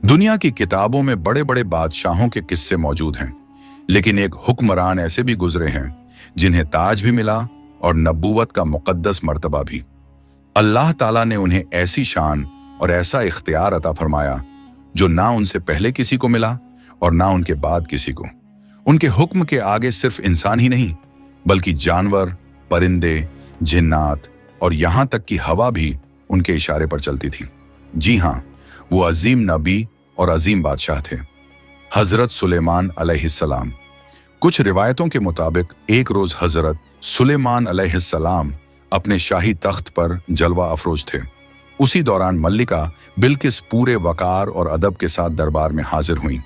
दुनिया की किताबों में बड़े बड़े बादशाहों के किस्से मौजूद हैं, लेकिन एक हुक्मरान ऐसे भी गुजरे हैं जिन्हें ताज भी मिला और नबूवत का मुकद्दस मर्तबा भी। अल्लाह ताला ने उन्हें ऐसी शान और ऐसा इख्तियार अता फरमाया जो ना उनसे पहले किसी को मिला और ना उनके बाद किसी को। उनके हुक्म के आगे सिर्फ इंसान ही नहीं बल्कि जानवर, परिंदे, जिन्नात और यहाँ तक कि हवा भी उनके इशारे पर चलती थी। जी हाँ, वो अजीम नबी और अजीम बादशाह थे, हजरत सुलेमान अलैहिस्सलाम। कुछ रिवायतों के मुताबिक एक रोज हजरत सुलेमान अलैहिस्सलाम अपने शाही तख्त पर जलवा अफरोज थे। उसी दौरान मल्लिका बिल्किस पूरे वकार और अदब के साथ दरबार में हाजिर हुई।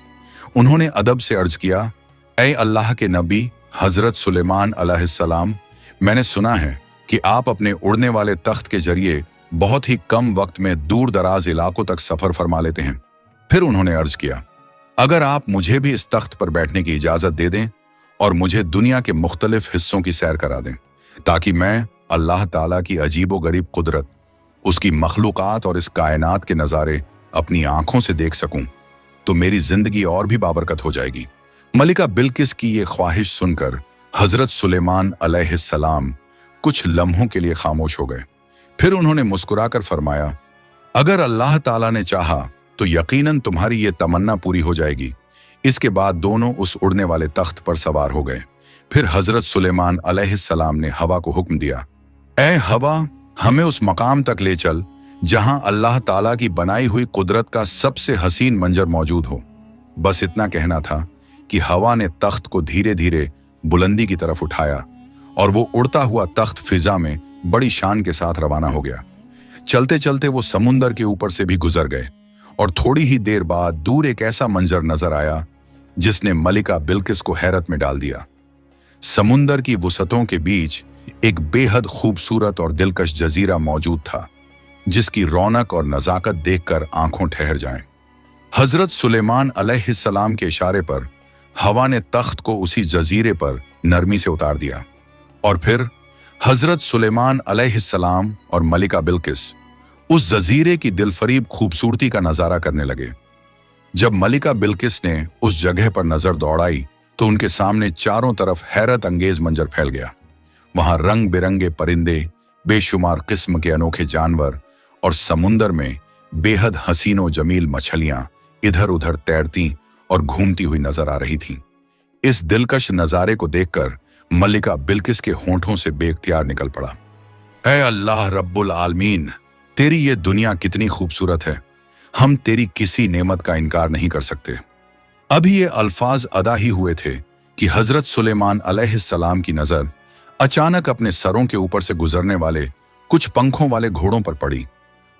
उन्होंने अदब से अर्ज किया, ऐ अल्लाह के नबी हजरत सुलेमान अलैहिस्सलाम, मैंने सुना है कि आप अपने उड़ने वाले तख्त के जरिए बहुत ही कम वक्त में दूर दराज इलाकों तक सफर फरमा लेते हैं। फिर उन्होंने अर्ज किया, अगर आप मुझे भी इस तख्त पर बैठने की इजाजत दे दें और मुझे दुनिया के मुख्तलिफ हिस्सों की सैर करा दें ताकि मैं अल्लाह ताला की अजीबो गरीब कुदरत, उसकी मखलूकात और इस कायनात के नज़ारे अपनी आंखों से देख सकूं, तो मेरी जिंदगी और भी बाबरकत हो जाएगी। मलिका बिल्किस की ये ख्वाहिश सुनकर हजरत सुलेमान अलैहिस्सलाम कुछ लम्हों के लिए खामोश हो गए। फिर उन्होंने मुस्कुराकर फरमाया, अगर अल्लाह ताला ने चाहा तो यकीनन तुम्हारी ये तमन्ना पूरी हो जाएगी। इसके बाद दोनों उस उड़ने वाले तख्त पर सवार हो गए। फिर हजरत सुलेमान अलैहिस्सलाम ने हवा को हुक्म दिया, ऐ हवा, हमें उस मकाम तक ले चल जहां अल्लाह ताला की बनाई हुई कुदरत का सबसे हसीन मंजर मौजूद हो। बस इतना कहना था कि हवा ने तख्त को धीरे धीरे बुलंदी की तरफ उठाया और वो उड़ता हुआ तख्त फिजा में बड़ी शान के साथ रवाना हो गया। चलते चलते वो समुंदर के ऊपर से भी गुजर गए और थोड़ी ही देर बाद दूर एक ऐसा मंजर नजर आया जिसने मलिका बिल्किस को हैरत में डाल दिया। समुंदर की वुसतों के बीच एक बेहद खूबसूरत और दिलकश जजीरा मौजूद था जिसकी रौनक और नजाकत देखकर आंखों ठहर जाएं। हजरत सुलेमान अलैहिस्सलाम के इशारे पर हवा ने तख्त को उसी जजीरे पर नरमी से उतार दिया और फिर हजरत सुलेमान अलैहिस्सलाम और मलिका बिल्किस उस जजीरे की दिलफरीब खूबसूरती का नजारा करने लगे। जब मलिका बिल्किस ने उस जगह पर नजर दौड़ाई तो उनके सामने चारों तरफ हैरत अंगेज मंजर फैल गया। वहां रंग बिरंगे परिंदे, बेशुमार किस्म के अनोखे जानवर और समुंदर में बेहद हसीनो जमील मछलियां इधर उधर तैरती और घूमती हुई नजर आ रही थीं। इस दिलकश नजारे को देखकर मलिका बिल्किस के होंठों से बेख्तियार निकल पड़ा, ऐ अल्लाह रब्बुल आलमीन, तेरी ये दुनिया कितनी खूबसूरत है, हम तेरी किसी नेमत का इनकार नहीं कर सकते। अभी ये अल्फाज अदा ही हुए थे कि हजरत सुलेमान अलैहिस्सलाम की नजर अचानक अपने सरों के ऊपर से गुजरने वाले कुछ पंखों वाले घोड़ों पर पड़ी।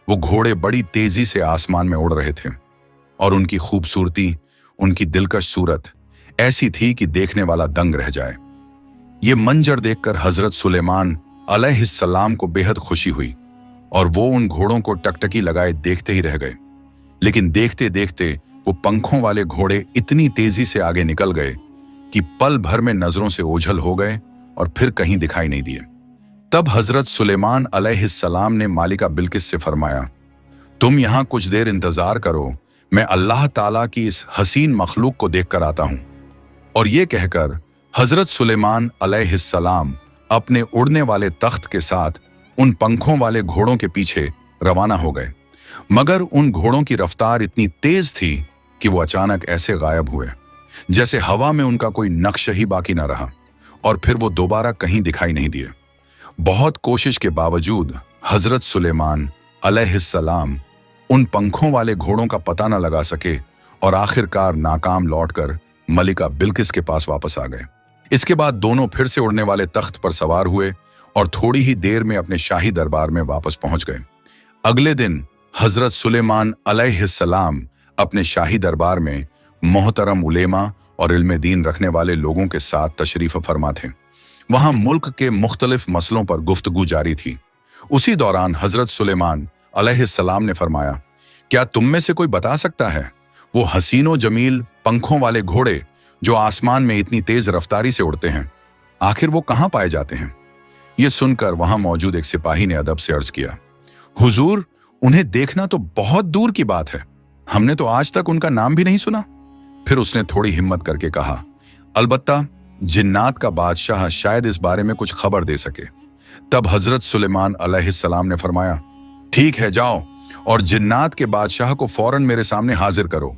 वो घोड़े बड़ी तेजी से आसमान में उड़ रहे थे और उनकी खूबसूरती, उनकी दिलकश सूरत ऐसी थी कि देखने वाला दंग रह जाए। ये मंजर देखकर हजरत सुलेमान अलैहिस्सलाम को बेहद खुशी हुई और वो उन घोड़ों को टकटकी लगाए देखते ही रह गए। लेकिन देखते देखते वो पंखों वाले घोड़े इतनी तेजी से आगे निकल गए कि पल भर में नजरों से ओझल हो गए और फिर कहीं दिखाई नहीं दिए। तब हजरत सुलेमान अलैहिस्सलाम ने मालिका बिल्किस से फरमाया, तुम यहां कुछ देर इंतजार करो, मैं अल्लाह ताला की इस हसीन मखलूक को देखकर आता हूं। और ये कहकर हजरत सुलेमान अलैहिस्सलाम अपने उड़ने वाले तख्त के साथ उन पंखों वाले घोड़ों के पीछे रवाना हो गए। मगर उन घोड़ों की रफ्तार इतनी तेज थी कि वो अचानक ऐसे गायब हुए जैसे हवा में उनका कोई नक्श ही बाकी न रहा और फिर वो दोबारा कहीं दिखाई नहीं दिए। बहुत कोशिश के बावजूद हजरत सुलेमान अलैहिस्सलाम उन पंखों वाले घोड़ों का पता न लगा सके और आखिरकार नाकाम लौटकर मलिका बिल्किस के पास वापस आ गए। इसके बाद दोनों फिर से उड़ने वाले तख्त पर सवार हुए और थोड़ी ही देर में अपने शाही दरबार में वापस पहुंच गए। अगले दिन हजरत सुलेमान अलैहिस्सलाम अपने शाही दरबार में मोहतरम उलेमा और इल्म दीन रखने वाले लोगों के साथ तशरीफ फरमा थे। वहां मुल्क के मुख्तलिफ मसलों पर गुफ्तगू जारी थी। उसी दौरान हजरत सुलेमान अलैहिस्सलाम ने फरमाया, क्या तुम में से कोई बता सकता है वो हसीनो जमील पंखों वाले घोड़े जो आसमान में इतनी तेज रफ्तारी से उड़ते हैं, आखिर वो कहां पाए जाते हैं? ये सुनकर वहां मौजूद एक सिपाही ने अदब से अर्ज किया, हुजूर, उन्हें देखना तो बहुत दूर की बात है, हमने तो आज तक उनका नाम भी नहीं सुना। फिर उसने थोड़ी हिम्मत करके कहा, अलबत्ता जिन्नात का बादशाह शायद इस बारे में कुछ खबर दे सके। तब हजरत सुलेमान अलैहिस्सलाम ने फरमाया, ठीक है, जाओ और जिन्नात के बादशाह को फौरन मेरे सामने हाजिर करो।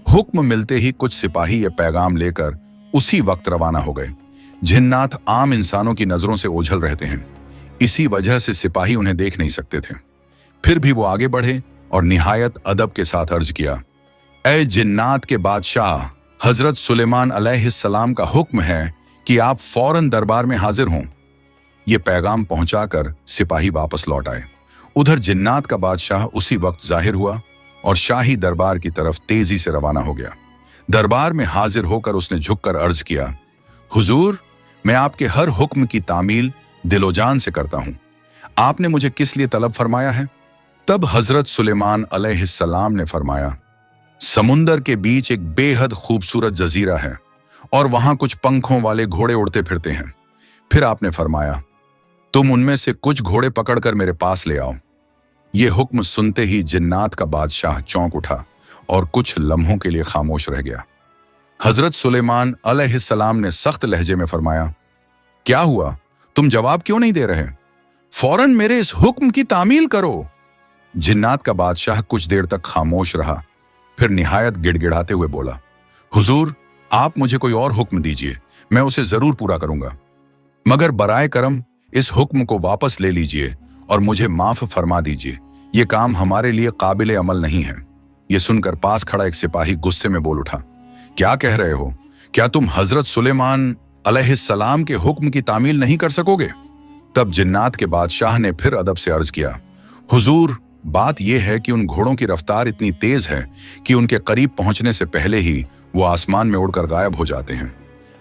हुक्म मिलते ही कुछ सिपाही ये पैगाम लेकर उसी वक्त रवाना हो गए। जिन्नात आम इंसानों की नजरों से ओझल रहते हैं, इसी वजह से सिपाही उन्हें देख नहीं सकते थे। फिर भी वो आगे बढ़े और निहायत अदब के साथ अर्ज किया, ऐ जिन्नात के बादशाह, हजरत सुलेमान अलैहिस्सलाम का हुक्म है कि आप फौरन दरबार में हाजिर हों। ये पैगाम पहुंचाकर सिपाही वापस लौट आए। उधर जिन्नात का बादशाह उसी वक्त जाहिर हुआ और शाही दरबार की तरफ तेजी से रवाना हो गया। दरबार में हाजिर होकर उसने झुककर अर्ज किया, हुजूर, मैं आपके हर हुक्म की तामील दिलोजान से करता हूं। आपने मुझे किस लिए तलब फरमाया है? तब हजरत सुलेमान अलैहिस्सलाम ने फरमाया, समुंदर के बीच एक बेहद खूबसूरत जजीरा है और वहां कुछ पंखों वाले घोड़े उड़ते फिरते हैं। फिर आपने फरमाया, तुम उनमें से कुछ घोड़े पकड़कर मेरे पास ले आओ। ये हुक्म सुनते ही जिन्नात का बादशाह चौंक उठा और कुछ लम्हों के लिए खामोश रह गया। हजरत सुलेमान अलैहिस्सलाम ने सख्त लहजे में फरमाया, क्या हुआ? तुम जवाब क्यों नहीं दे रहे? फौरन मेरे इस हुक्म की तामील करो। जिन्नात का बादशाह कुछ देर तक खामोश रहा, फिर निहायत गिड़गिड़ाते हुए बोला, हुजूर, आप मुझे कोई और हुक्म दीजिए, मैं उसे जरूर पूरा करूंगा, मगर बराए करम इस हुक्म को वापस ले लीजिए और मुझे माफ फरमा दीजिए। ये काम हमारे लिए काबिल अमल नहीं है। ये सुनकर पास खड़ा एक सिपाही गुस्से में बोल उठा, क्या कह रहे हो? क्या तुम हजरत सुलेमान अलैहिस्सलाम के हुक्म की तामील नहीं कर सकोगे? तब जिन्नात के बादशाह ने फिर अदब से अर्ज किया, हुजूर, बात यह है कि उन घोड़ों की रफ्तार इतनी तेज है कि उनके करीब पहुंचने से पहले ही वो आसमान में उड़कर गायब हो जाते हैं।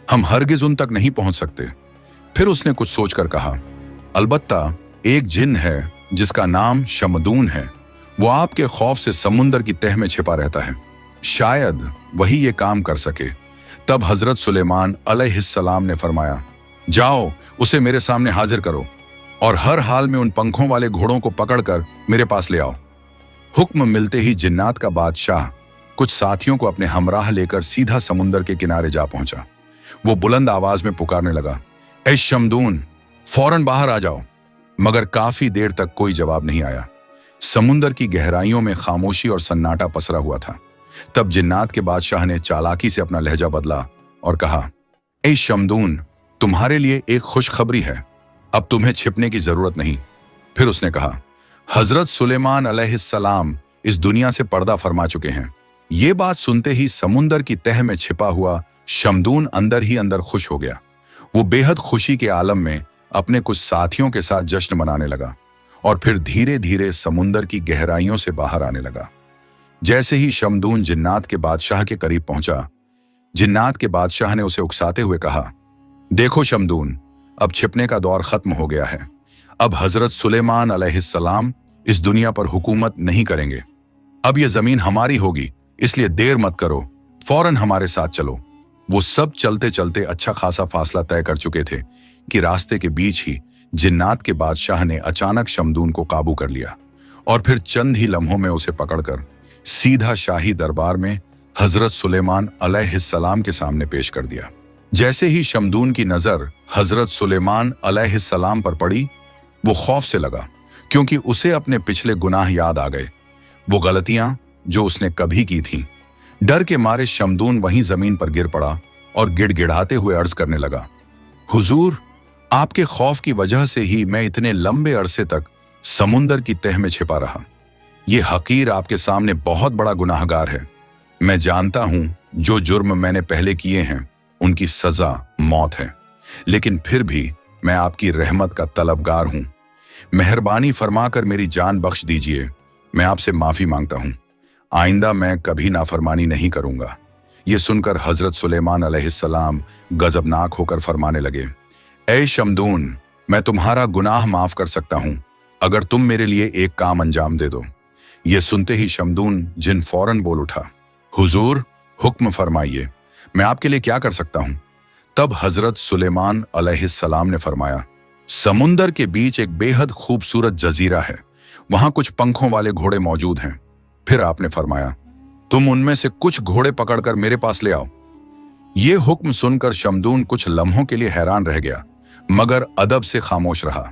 हम हरगिज उन तक नहीं पहुंच सकते। फिर उसने कुछ सोचकर कहा, अलबत्ता एक जिन है जिसका नाम शमदून है, वो आपके खौफ से समुंदर की तह में छिपा रहता है, शायद वही ये काम कर सके। तब हजरत सुलेमान अलैहिस्सलाम ने फरमाया, जाओ उसे मेरे सामने हाजिर करो और हर हाल में उन पंखों वाले घोड़ों को पकड़कर मेरे पास ले आओ। हुक्म मिलते ही जिन्नात का बादशाह कुछ साथियों को अपने हमराह लेकर सीधा समुंदर के किनारे जा पहुंचा। वो बुलंद आवाज में पुकारने लगा, ऐ शमदून, फौरन बाहर आ जाओ। मगर काफी देर तक कोई जवाब नहीं आया। समुंदर की गहराइयों में खामोशी और सन्नाटा पसरा हुआ था। तब जिन्नात के बादशाह ने चालाकी से अपना लहजा बदला और कहा, ऐ शमदून, तुम्हारे लिए एक खुशखबरी है, अब तुम्हें छिपने की जरूरत नहीं। फिर उसने कहा, हजरत सुलेमान अलैहिस्सलाम इस दुनिया से पर्दा फरमा चुके हैं। ये बात सुनते ही समुंदर की तह में छिपा हुआ शमदून अंदर ही अंदर खुश हो गया। वो बेहद खुशी के आलम में अपने कुछ साथियों के साथ जश्न मनाने लगा और फिर धीरे धीरे समुंदर की गहराइयों से बाहर आने लगा। जैसे ही शमदून जिन्नात के बादशाह के करीब पहुंचा, जिन्नात के बादशाह ने उसे उकसाते हुए कहा, देखो शमदून, अब छिपने का दौर खत्म हो गया है। अब हजरत सुलेमान अलैहिस्सलाम इस दुनिया पर हुकूमत नहीं करेंगे। अब यह जमीन हमारी होगी, इसलिए देर मत करो, फौरन हमारे साथ चलो। वो सब चलते चलते अच्छा खासा फासला तय कर चुके थे कि रास्ते के बीच ही जिन्नात के बादशाह ने अचानक शमदून को काबू कर लिया और फिर चंद ही लम्हों में उसे पकड़कर सीधा शाही दरबार में हजरत सुलेमान अलैहिस्सलाम के सामने पेश कर दिया। जैसे ही शमदून की नजर हजरत सुलेमान अलैहिस्सलाम पर पड़ी, वो खौफ से लगा, क्योंकि उसे अपने पिछले गुनाह याद आ गए, वो गलतियां जो उसने कभी की थीं। डर के मारे शमदून वहीं जमीन पर गिर पड़ा और गिड़गिड़ाते हुए अर्ज करने लगा, हुजूर, आपके खौफ की वजह से ही मैं इतने लंबे अरसे तक समुंदर की तह में छिपा रहा। ये हकीर आपके सामने बहुत बड़ा गुनाहगार है। मैं जानता हूं जो जुर्म मैंने पहले किए हैं उनकी सजा मौत है, लेकिन फिर भी मैं आपकी रहमत का तलबगार हूं। मेहरबानी फरमाकर मेरी जान बख्श दीजिए। मैं आपसे माफी मांगता हूं। आइंदा मैं कभी नाफरमानी नहीं करूंगा। ये सुनकर हजरत सुलेमान अलैहिस्सलाम गजबनाक होकर फरमाने लगे, ऐ शमदून, मैं तुम्हारा गुनाह माफ कर सकता हूं अगर तुम मेरे लिए एक काम अंजाम दे दो। ये सुनते ही शमदून जिन फौरन बोल उठा, हुजूर, हुक्म फरमाइए, मैं आपके लिए क्या कर सकता हूं? तब हजरत सुलेमान अलैहिस्सलाम ने फरमाया, समुंदर के बीच एक बेहद खूबसूरत जजीरा है, वहां कुछ पंखों वाले घोड़े मौजूद हैं। फिर आपने फरमाया, तुम उनमें से कुछ घोड़े पकड़कर मेरे पास ले आओ। ये हुक्म सुनकर शमदून कुछ लम्हों के लिए हैरान रह गया, मगर अदब से खामोश रहा।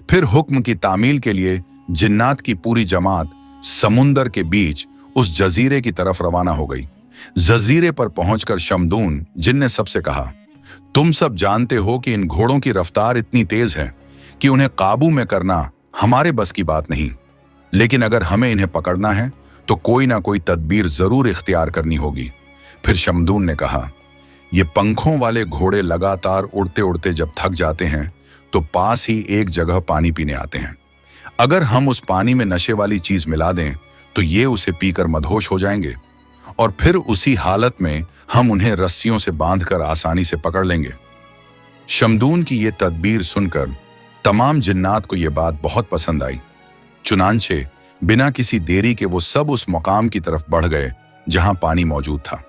फिर हुक्म की तामील के लिए जिन्नात की पूरी जमात समुंदर के बीच उस जजीरे की तरफ रवाना हो गई। जजीरे पर पहुंचकर शमदून जिन ने सबसे कहा, तुम सब जानते हो कि इन घोड़ों की रफ्तार इतनी तेज है कि उन्हें काबू में करना हमारे बस की बात नहीं, लेकिन अगर हमें इन्हें पकड़ना है तो कोई ना कोई तदबीर जरूर इख्तियार करनी होगी। फिर शमदून ने कहा, ये पंखों वाले घोड़े लगातार उड़ते उड़ते जब थक जाते हैं तो पास ही एक जगह पानी पीने आते हैं। अगर हम उस पानी में नशे वाली चीज मिला दें तो ये उसे पीकर मदहोश हो जाएंगे और फिर उसी हालत में हम उन्हें रस्सियों से बांधकर आसानी से पकड़ लेंगे। शमदून की ये तदबीर सुनकर तमाम जिन्नात को ये बात बहुत पसंद आई। चुनांचे बिना किसी देरी के वो सब उस मकाम की तरफ बढ़ गए जहां पानी मौजूद था।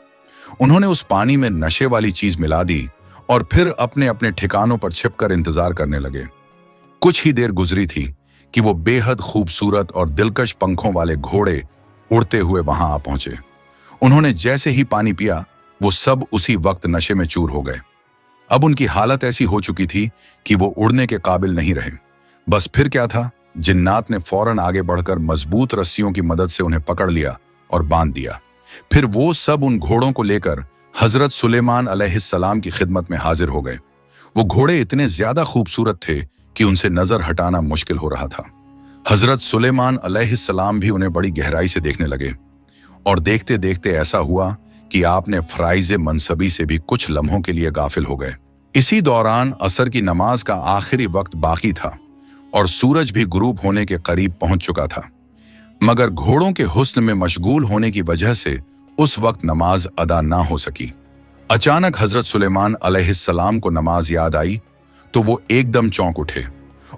उन्होंने उस पानी में नशे वाली चीज मिला दी और फिर अपने अपने ठिकानों पर छिपकर इंतजार करने लगे। कुछ ही देर गुजरी थी कि वो बेहद खूबसूरत और दिलकश पंखों वाले घोड़े उड़ते हुए वहां आ पहुंचे। उन्होंने जैसे ही पानी पिया वो सब उसी वक्त नशे में चूर हो गए। अब उनकी हालत ऐसी हो चुकी थी कि वो उड़ने के काबिल नहीं रहे। बस फिर क्या था, जिन्नात ने फौरन आगे बढ़कर मजबूत रस्सियों की मदद से उन्हें पकड़ लिया और बांध दिया। फिर वो सब उन घोड़ों को लेकर हजरत सुलेमान अलैहिस्सलाम की खिदमत में हाजिर हो गए। वो घोड़े इतने ज्यादा खूबसूरत थे कि उनसे नजर हटाना मुश्किल हो रहा था। हजरत सुलेमान अलैहिस्सलाम भी उन्हें बड़ी गहराई से देखने लगे और देखते देखते ऐसा हुआ कि आपने फराइज मनसबी से भी कुछ लम्हों के लिए गाफिल हो गए। इसी दौरान असर की नमाज का आखिरी वक्त बाकी था और सूरज भी गुरूब होने के करीब पहुंच चुका था, मगर घोड़ों के हुस्न में मशगूल होने की वजह से उस वक्त नमाज अदा ना हो सकी। अचानक हजरत सुलेमान अलैहिस्सलाम को नमाज याद आई तो वो एकदम चौंक उठे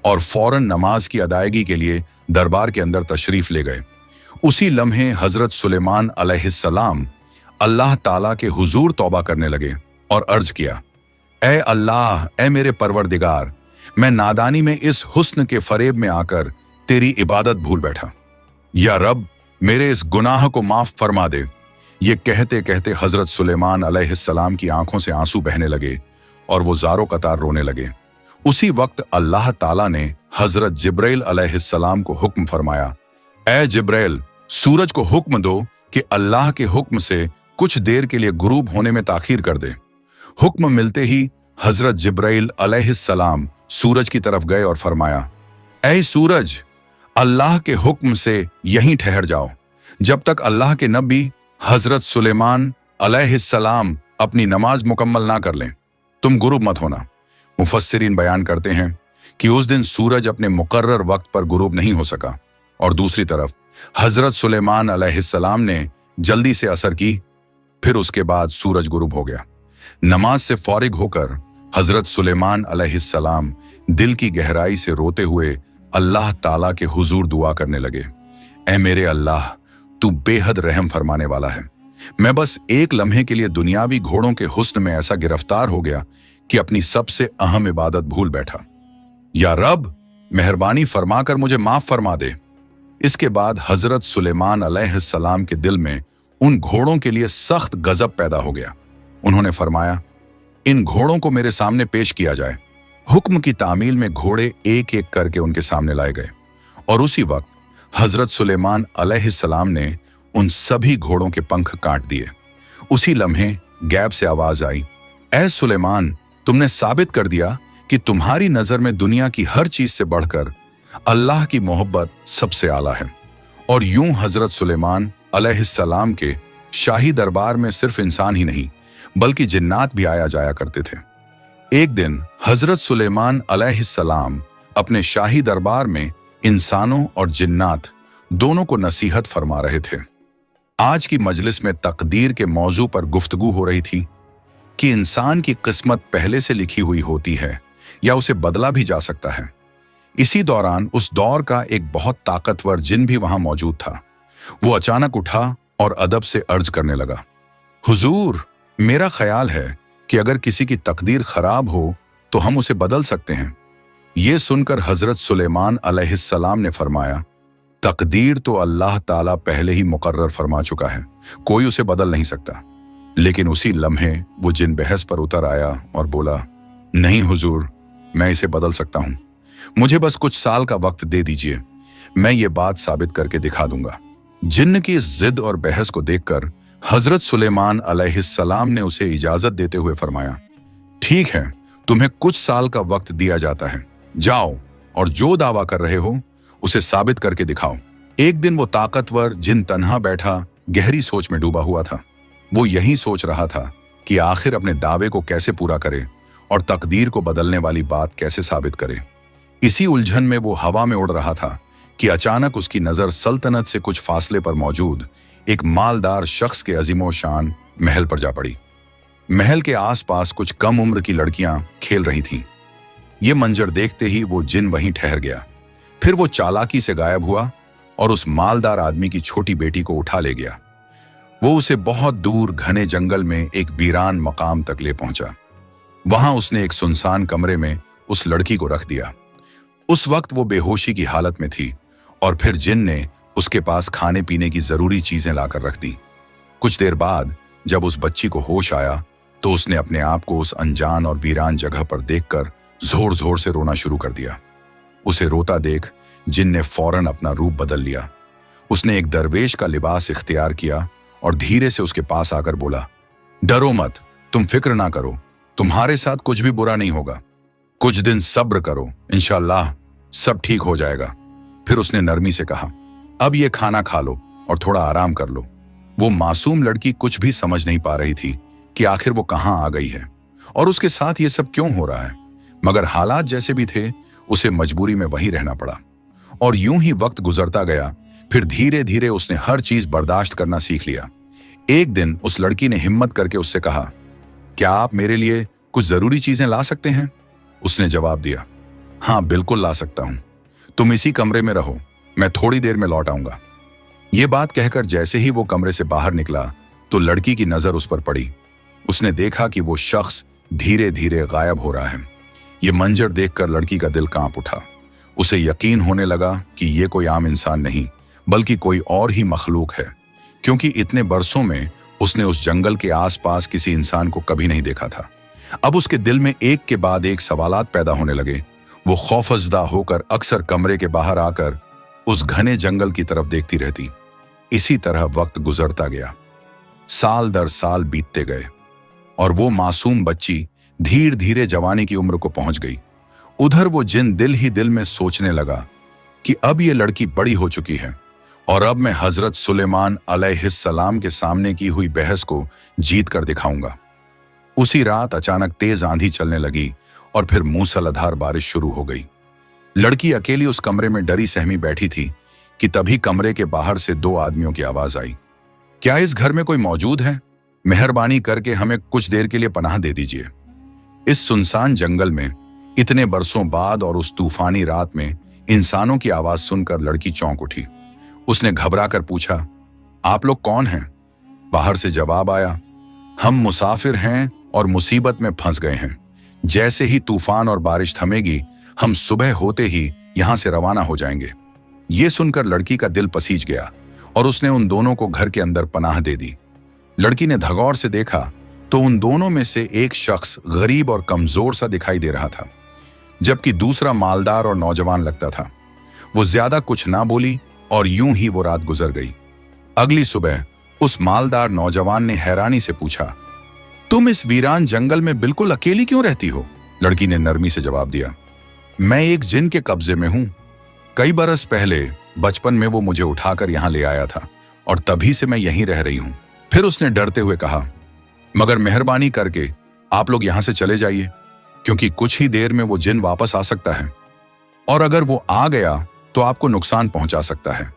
और फौरन नमाज की अदायगी के लिए दरबार के अंदर तशरीफ ले गए। उसी लम्हे हजरत सुलेमान अलैहिस्सलाम अल्लाह ताला के हुजूर तौबा करने लगे और अर्ज किया, ए अल्लाह, ए मेरे परवरदिगार, मैं नादानी में इस हुस्न के फरेब में आकर तेरी इबादत भूल बैठा। या रब, मेरे इस गुनाह को माफ फरमा दे। ये कहते कहते हजरत सुलेमान अलैहिस्सलाम की आंखों से आंसू बहने लगे और वो ज़ारो कतार रोने लगे। उसी वक्त अल्लाह ताला ने हजरत जिब्राइल अलैहिस्सलाम को हुक्म फरमाया, ए जिब्राइल, सूरज को हुक्म दो कि अल्लाह के हुक्म से कुछ देर के लिए गुरूब होने में ताखीर कर दे। हुक्म मिलते ही हजरत जिब्राइल अलैहिस्सलाम सूरज की तरफ गए और फरमाया, ऐ सूरज, अल्लाह के हुक्म से यहीं ठहर जाओ जब तक अल्लाह के नबी हजरत सुलेमान अलैहिस्सलाम अपनी नमाज मुकम्मल ना कर लें। तुम गुरूब मत होना। मुफस्सिरीन बयान करते हैं कि उस दिन सूरज अपने मुकर्रर वक्त पर गुरूब नहीं हो सका और दूसरी तरफ हजरत सुलेमान अलैहिस्सलाम ने जल्दी से असर की, फिर उसके बाद सूरज गुरूब हो गया। नमाज से फारिग होकर हजरत सुलेमान अलैहिस्सलाम दिल की गहराई से रोते हुए अल्लाह ताला के हुजूर दुआ करने लगे, ऐ मेरे अल्लाह, तू बेहद रहम फरमाने वाला है। मैं बस एक लम्हे के लिए दुनियावी घोड़ों के हुस्न में ऐसा गिरफ्तार हो गया कि अपनी सबसे अहम इबादत भूल बैठा। या रब, मेहरबानी फरमाकर मुझे माफ फरमा दे। इसके बाद हजरत सुलेमान अलैहिस्सलाम के दिल में उन घोड़ों के लिए सख्त गजब पैदा हो गया। उन्होंने फरमाया, इन घोड़ों को मेरे सामने पेश किया जाए। हुक्म की तामील में घोड़े एक एक करके उनके सामने लाए गए और उसी वक्त हजरत सुलेमान अलैहिस्सलाम ने उन सभी घोड़ों के पंख काट दिए। उसी लम्हे गैब से आवाज आई, ऐ सुलेमान, तुमने साबित कर दिया कि तुम्हारी नजर में दुनिया की हर चीज से बढ़कर अल्लाह की मोहब्बत सबसे आला है। और यूं हजरत सुलेमान अलैहिस्सलाम के शाही दरबार में सिर्फ इंसान ही नहीं बल्कि जिन्नात भी आया जाया करते थे। एक दिन हजरत सुलेमान अलैहिस्सलाम अपने शाही दरबार में इंसानों और जिन्नात दोनों को नसीहत फरमा रहे थे। आज की मजलिस में तकदीर के मौजू पर गुफ्तगू हो रही थी कि इंसान की किस्मत पहले से लिखी हुई होती है या उसे बदला भी जा सकता है। इसी दौरान उस दौर का एक बहुत ताकतवर जिन भी वहां मौजूद था। वो अचानक उठा और अदब से अर्ज करने लगा, हुजूर, मेरा ख्याल है कि अगर किसी की तकदीर खराब हो तो हम उसे बदल सकते हैं। ये सुनकर हजरत सुलेमान अलैहिस्सलाम ने फरमाया, तकदीर तो अल्लाह ताला पहले ही मुकर्रर फरमा चुका है, कोई उसे बदल नहीं सकता। लेकिन उसी लम्हे वो जिन बहस पर उतर आया और बोला, नहीं हुजूर, मैं इसे बदल सकता हूं, मुझे बस कुछ साल का वक्त दे दीजिए, मैं ये बात साबित करके दिखा दूंगा। जिन्न की इस जिद और बहस को देखकर हजरत सुलेमान अलैहिस्सलाम ने उसे इजाजत देते हुए फरमाया, ठीक है, तुम्हें कुछ साल का वक्त दिया जाता है, जाओ और जो दावा कर रहे हो उसे साबित करके दिखाओ। एक दिन वो ताकतवर जिन तन्हा बैठा गहरी सोच में डूबा हुआ था। वो यही सोच रहा था कि आखिर अपने दावे को कैसे पूरा करे और तकदीर को बदलने वाली बात कैसे साबित करे। इसी उलझन में वो हवा में उड़ रहा था कि अचानक उसकी नजर सल्तनत से कुछ फासले पर मौजूद एक मालदार शख्स के अजीमो शान महल पर जा पड़ी। महल के आसपास कुछ कम उम्र की लड़कियां खेल रही थीं। ये मंजर देखते ही वो जिन वहीं ठहर गया। फिर वो चालाकी से गायब हुआ और उस मालदार आदमी की छोटी बेटी को उठा ले गया। वो उसे बहुत दूर घने जंगल में एक वीरान मकाम तक ले पहुंचा। वहां उसने एक सुनसान कमरे में उस लड़की को रख दिया। उस वक्त वो बेहोशी की हालत में थी और फिर जिन ने उसके पास खाने पीने की जरूरी चीजें लाकर रख दी। कुछ देर बाद जब उस बच्ची को होश आया तो उसने अपने आप को उस अनजान और वीरान जगह पर देखकर जोर जोर से रोना शुरू कर दिया। उसे रोता देख जिन ने फौरन अपना रूप बदल लिया। उसने एक दरवेश का लिबास इख्तियार किया और धीरे से उसके पास आकर बोला, डरो मत, तुम फिक्र ना करो, तुम्हारे साथ कुछ भी बुरा नहीं होगा, कुछ दिन सब्र करो, इंशाअल्लाह सब ठीक हो जाएगा। फिर उसने नरमी से कहा, अब ये खाना खा लो और थोड़ा आराम कर लो। वो मासूम लड़की कुछ भी समझ नहीं पा रही थी कि आखिर वो कहाँ आ गई है और उसके साथ ये सब क्यों हो रहा है, मगर हालात जैसे भी थे उसे मजबूरी में वहीं रहना पड़ा। और यूं ही वक्त गुजरता गया। फिर धीरे धीरे उसने हर चीज बर्दाश्त करना सीख लिया। एक दिन उस लड़की ने हिम्मत करके उससे कहा, क्या आप मेरे लिए कुछ जरूरी चीजें ला सकते हैं? उसने जवाब दिया, हाँ बिल्कुल ला सकता हूं, तुम इसी कमरे में रहो, मैं थोड़ी देर में लौट आऊंगा। ये बात कहकर जैसे ही वो कमरे से बाहर निकला तो लड़की की नजर उस पर पड़ी। उसने देखा कि वो शख्स धीरे धीरे गायब हो रहा है। ये मंजर देखकर लड़की का दिल कांप उठा। उसे यकीन होने लगा कि ये कोई आम इंसान नहीं बल्कि कोई और ही मखलूक है, क्योंकि इतने बरसों में उसने उस जंगल के आसपास किसी इंसान को कभी नहीं देखा था। अब उसके दिल में एक के बाद एक सवालात पैदा होने लगे। वो खौफजदा होकर अक्सर कमरे के बाहर आकर उस घने जंगल की तरफ देखती रहती। इसी तरह वक्त गुजरता गया। साल दर साल बीतते गए और वो मासूम बच्ची धीरे धीरे जवानी की उम्र को पहुंच गई। उधर वो जिन दिल ही दिल में सोचने लगा कि अब ये लड़की बड़ी हो चुकी है और अब मैं हजरत सुलेमान अलैहिस्सलाम के सामने की हुई बहस को जीत कर दिखाऊंगा। उसी रात अचानक तेज आंधी चलने लगी और फिर मूसलाधार बारिश शुरू हो गई। लड़की अकेली उस कमरे में डरी सहमी बैठी थी कि तभी कमरे के बाहर से दो आदमियों की आवाज आई, क्या इस घर में कोई मौजूद है? मेहरबानी करके हमें कुछ देर के लिए पनाह दे दीजिए। इस सुनसान जंगल में इतने बरसों बाद और उस तूफानी रात में इंसानों की आवाज सुनकर लड़की चौंक उठी। उसने घबरा कर पूछा, आप लोग कौन हैं? बाहर से जवाब आया, हम मुसाफिर हैं और मुसीबत में फंस गए हैं। जैसे ही तूफान और बारिश थमेगी हम सुबह होते ही यहां से रवाना हो जाएंगे। ये सुनकर लड़की का दिल पसीज गया और उसने उन दोनों को घर के अंदर पनाह दे दी। लड़की ने धगौर से देखा तो उन दोनों में से एक शख्स गरीब और कमजोर सा दिखाई दे रहा था, जबकि दूसरा मालदार और नौजवान लगता था। वो ज्यादा कुछ ना बोली और यूं ही वो रात गुजर गई। अगली सुबह उस मालदार नौजवान ने हैरानी से पूछा, तुम इस वीरान जंगल में बिल्कुल अकेली क्यों रहती हो? लड़की ने नरमी से जवाब दिया, मैं एक जिन के कब्जे में हूं। कई बरस पहले बचपन में वो मुझे उठाकर यहां ले आया था और तभी से मैं यहीं रह रही हूं। फिर उसने डरते हुए कहा, मगर मेहरबानी करके आप लोग यहां से चले जाइए, क्योंकि कुछ ही देर में वो जिन वापस आ सकता है और अगर वो आ गया तो आपको नुकसान पहुंचा सकता है।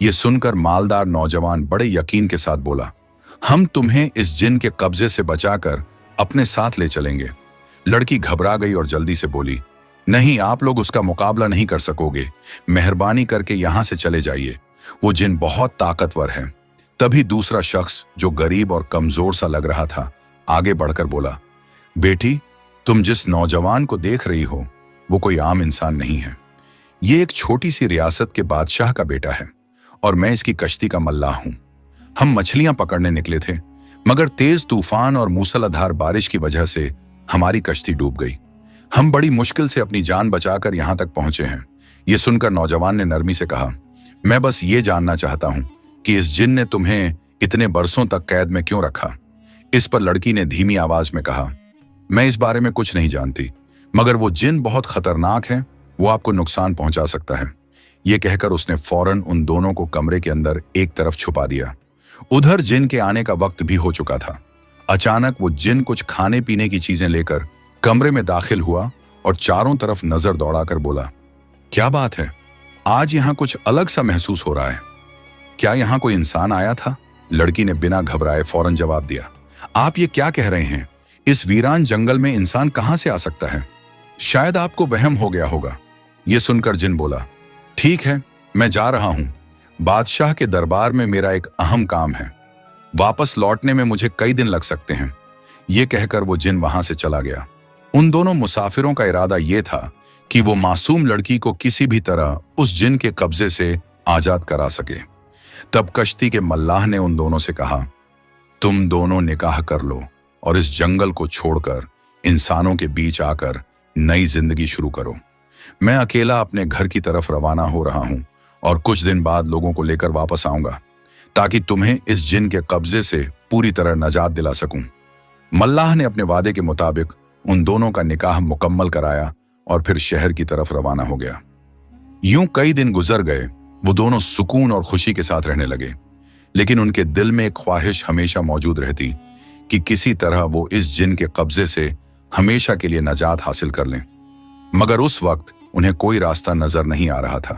ये सुनकर मालदार नौजवान बड़े यकीन के साथ बोला, हम तुम्हें इस जिन के कब्जे से बचाकर अपने साथ ले चलेंगे। लड़की घबरा गई और जल्दी से बोली, नहीं, आप लोग उसका मुकाबला नहीं कर सकोगे, मेहरबानी करके यहां से चले जाइए, वो जिन बहुत ताकतवर है। तभी दूसरा शख्स जो गरीब और कमजोर सा लग रहा था आगे बढ़कर बोला, बेटी, तुम जिस नौजवान को देख रही हो वो कोई आम इंसान नहीं है। ये एक छोटी सी रियासत के बादशाह का बेटा है और मैं इसकी कश्ती का मल्लाह हूं। हम मछलियां पकड़ने निकले थे, मगर तेज तूफान और मूसलाधार बारिश की वजह से हमारी कश्ती डूब गई। हम बड़ी मुश्किल से अपनी जान बचाकर यहां तक पहुंचे हैं। ये सुनकर नौजवान ने नरमी से कहा, मैं बस ये जानना चाहता हूं कि इस जिन ने तुम्हें इतने बरसों तक कैद में क्यों रखा। इस पर लड़की ने धीमी आवाज में कहा, मैं इस बारे में कुछ नहीं जानती, मगर वो जिन बहुत खतरनाक है, वो आपको नुकसान पहुंचा सकता है। ये कहकर उसने फौरन उन दोनों को कमरे के अंदर एक तरफ छुपा दिया। उधर जिन के आने का वक्त भी हो चुका था। अचानक वो जिन कुछ खाने पीने की चीजें लेकर कमरे में दाखिल हुआ और चारों तरफ नजर दौड़ाकर बोला, क्या बात है, आज यहां कुछ अलग सा महसूस हो रहा है। क्या यहां कोई इंसान आया था? लड़की ने बिना घबराए फौरन जवाब दिया, आप ये क्या कह रहे हैं? इस वीरान जंगल में इंसान कहां से आ सकता है? शायद आपको वहम हो गया होगा। ये सुनकर जिन बोला, ठीक है, मैं जा रहा हूं। बादशाह के दरबार में मेरा एक अहम काम है। वापस लौटने में मुझे कई दिन लग सकते हैं। ये कहकर वो जिन वहां से चला गया। उन दोनों मुसाफिरों का इरादा यह था कि वो मासूम लड़की को किसी भी तरह उस जिन के कब्जे से आजाद करा सके। तब कश्ती के मल्लाह ने उन दोनों से कहा, तुम दोनों निकाह कर लो और इस जंगल को छोड़कर इंसानों के बीच आकर नई जिंदगी शुरू करो। मैं अकेला अपने घर की तरफ रवाना हो रहा हूं और कुछ दिन बाद लोगों को लेकर वापस आऊंगा, ताकि तुम्हें इस जिन के कब्जे से पूरी तरह नजात दिला सकूं। मल्लाह ने अपने वादे के मुताबिक उन दोनों का निकाह मुकम्मल कराया और फिर शहर की तरफ रवाना हो गया। यूं कई दिन गुजर गए। वो दोनों सुकून और खुशी के साथ रहने लगे, लेकिन उनके दिल में एक ख्वाहिश हमेशा मौजूद रहती कि किसी तरह वो इस जिन के कब्जे से हमेशा के लिए नजात हासिल कर लें। मगर उस वक्त उन्हें कोई रास्ता नजर नहीं आ रहा था।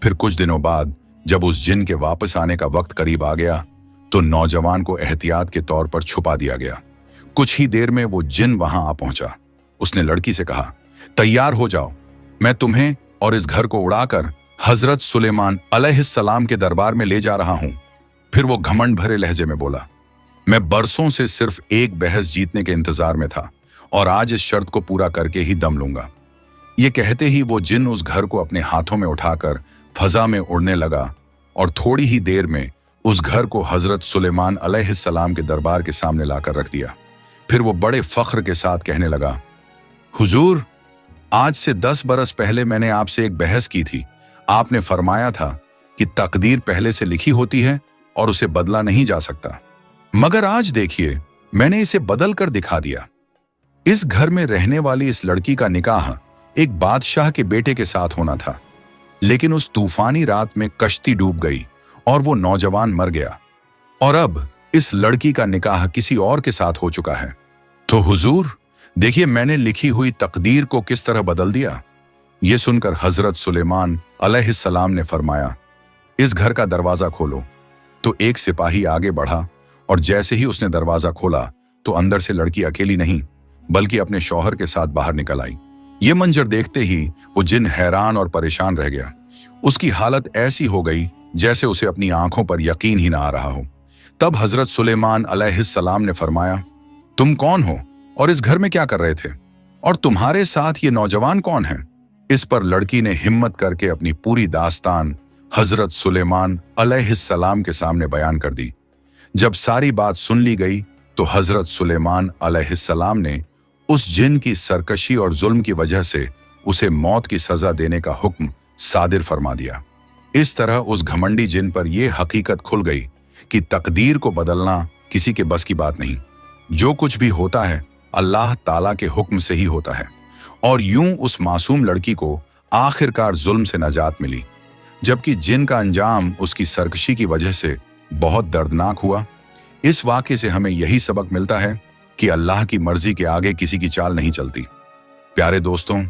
फिर कुछ दिनों बाद जब उस जिन के वापस आने का वक्त करीब आ गया, तो नौजवान को एहतियात के तौर पर छुपा दिया गया। कुछ ही देर में वो जिन वहां आ पहुंचा। उसने लड़की से कहा, तैयार हो जाओ, मैं तुम्हें और इस घर को उड़ाकर हजरत सुलेमान अलैहिस्सलाम के दरबार में ले जा रहा हूं। फिर वो घमंड भरे लहजे में बोला, मैं बरसों से सिर्फ एक बहस जीतने के इंतजार में था और आज इस शर्त को पूरा करके ही दम लूंगा। ये कहते ही वो जिन उस घर को अपने हाथों में उठाकर फजा में उड़ने लगा और थोड़ी ही देर में उस घर को हजरत सुलेमान अलैहिस्सलाम के दरबार के सामने लाकर रख दिया। फिर वो बड़े फख्र के साथ कहने लगा, हुजूर, आज से 10 बरस पहले मैंने आपसे एक बहस की थी। आपने फरमाया था कि तकदीर पहले से लिखी होती है और उसे बदला नहीं जा सकता, मगर आज देखिए, मैंने इसे बदल कर दिखा दिया। इस घर में रहने वाली इस लड़की का निकाह एक बादशाह के बेटे के साथ होना था, लेकिन उस तूफानी रात में कश्ती डूब गई और वो नौजवान मर गया, और अब इस लड़की का निकाह किसी और के साथ हो चुका है। तो हुजूर, देखिए मैंने लिखी हुई तकदीर को किस तरह बदल दिया। ये सुनकर हजरत सुलेमान अलैहिस्सलाम ने फरमाया, इस घर का दरवाजा खोलो। तो एक सिपाही आगे बढ़ा और जैसे ही उसने दरवाजा खोला तो अंदर से लड़की अकेली नहीं बल्कि अपने शौहर के साथ बाहर निकल आई। ये मंजर देखते ही वो जिन हैरान और परेशान रह गया। उसकी हालत ऐसी हो गई जैसे उसे अपनी आंखों पर यकीन ही ना आ रहा हो। तब हजरत सुलेमान अलैहिस्सलाम ने फरमाया, तुम कौन हो और इस घर में क्या कर रहे थे, और तुम्हारे साथ ये नौजवान कौन है? इस पर लड़की ने हिम्मत करके अपनी पूरी दास्तान हजरत सुलेमान अलैहिस्सलाम के सामने बयान कर दी। जब सारी बात सुन ली गई तो हजरत सुलेमान अलैहिस्सलाम ने उस जिन की सरकशी और जुल्म की वजह से उसे मौत की सजा देने का हुक्म सादिर फरमा दिया। इस तरह उस घमंडी जिन पर यह हकीकत खुल गई कि तकदीर को बदलना किसी के बस की बात नहीं। जो कुछ भी होता है अल्लाह ताला के हुक्म से ही होता है। और यूं उस मासूम लड़की को आखिरकार जुल्म से नजात मिली, जबकि जिन का अंजाम उसकी सरकशी की वजह से बहुत दर्दनाक हुआ। इस वाक़े से हमें यही सबक मिलता है कि अल्लाह की मर्जी के आगे किसी की चाल नहीं चलती। प्यारे दोस्तों,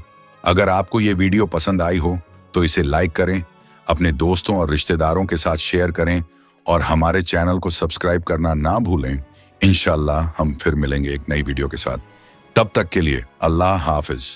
अगर आपको ये वीडियो पसंद आई हो तो इसे लाइक करें, अपने दोस्तों और रिश्तेदारों के साथ शेयर करें और हमारे चैनल को सब्सक्राइब करना ना भूलें। इंशाअल्लाह हम फिर मिलेंगे एक नई वीडियो के साथ। तब तक के लिए अल्लाह हाफिज।